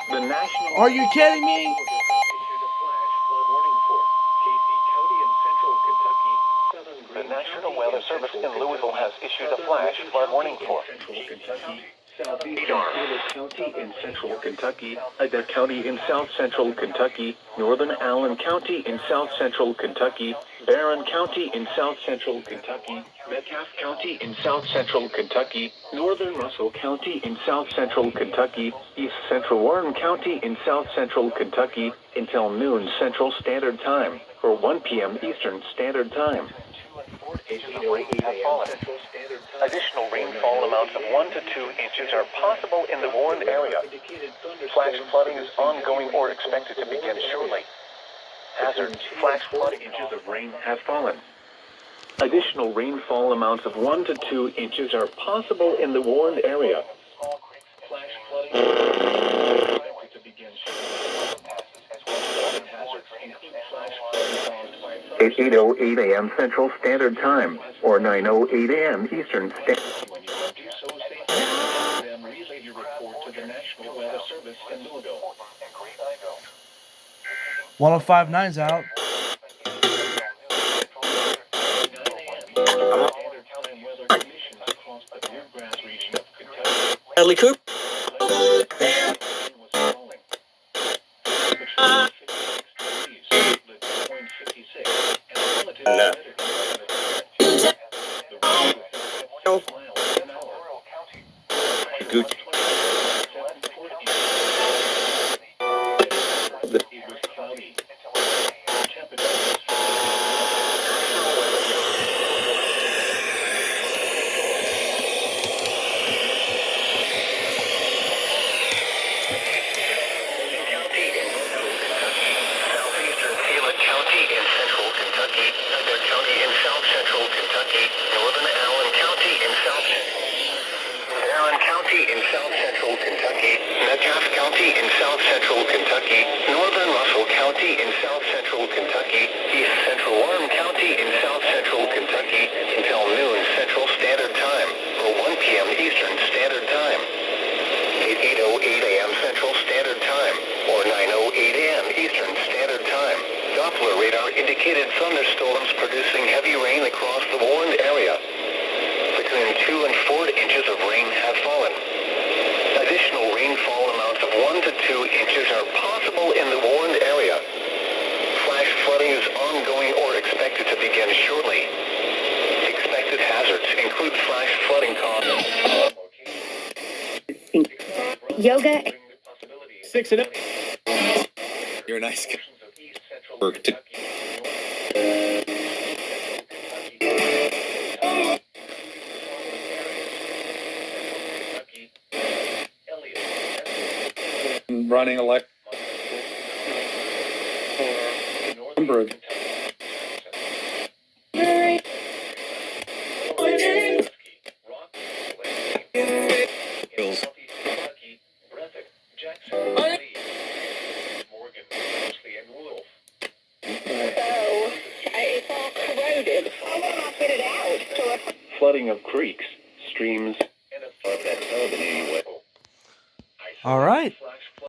The National... Are you kidding me? The National Weather Service in Louisville has issued a flash flood warning for County in central Kentucky, Ida County in south central Kentucky, northern Allen County in south central Kentucky, Barron County in south central Kentucky, Metcalfe County in south central Kentucky, northern Russell County in south central Kentucky, east central Warren County in south central Kentucky, until noon Central Standard Time, or 1 p.m. Eastern Standard Time. Additional rainfall amounts of 1 to 2 inches are possible in the warned area. Flash flooding is ongoing or expected to begin shortly. Hazard: flash flooding. Inches of rain have fallen. Additional rainfall amounts of 1 to 2 inches are possible in the warned area. Flash flooding is expected to begin shortly. At 8:08 a.m. Central Standard Time, or 9:08 a.m. Eastern Standard Time. When you do so, then relay your report to the National Weather Service in Louisville. 1059's out. Bradley Coop. No. Good. In south central Kentucky, Metcalfe County in south central Kentucky, northern Russell County in south central Kentucky, east central Warren County in south central Kentucky, until noon Central Standard Time, or 1 p.m. Eastern Standard Time. At 8:08 a.m. Central Standard Time, or 9:08 a.m. Eastern Standard Time, Doppler radar indicated thunderstorms producing heavy rain across the warned area. Between 2 and 4 inches of rain have fallen. Additional rainfall amounts of 1 to 2 inches are possible in the warned area. Flash flooding is ongoing or expected to begin shortly. Expected hazards include flash flooding costs. Yoga. 6 and 0. You're a nice guy. Running elect. It's all corroded. I want to get it out. Flooding of creeks, streams, and a flood that's urban anyway. All right.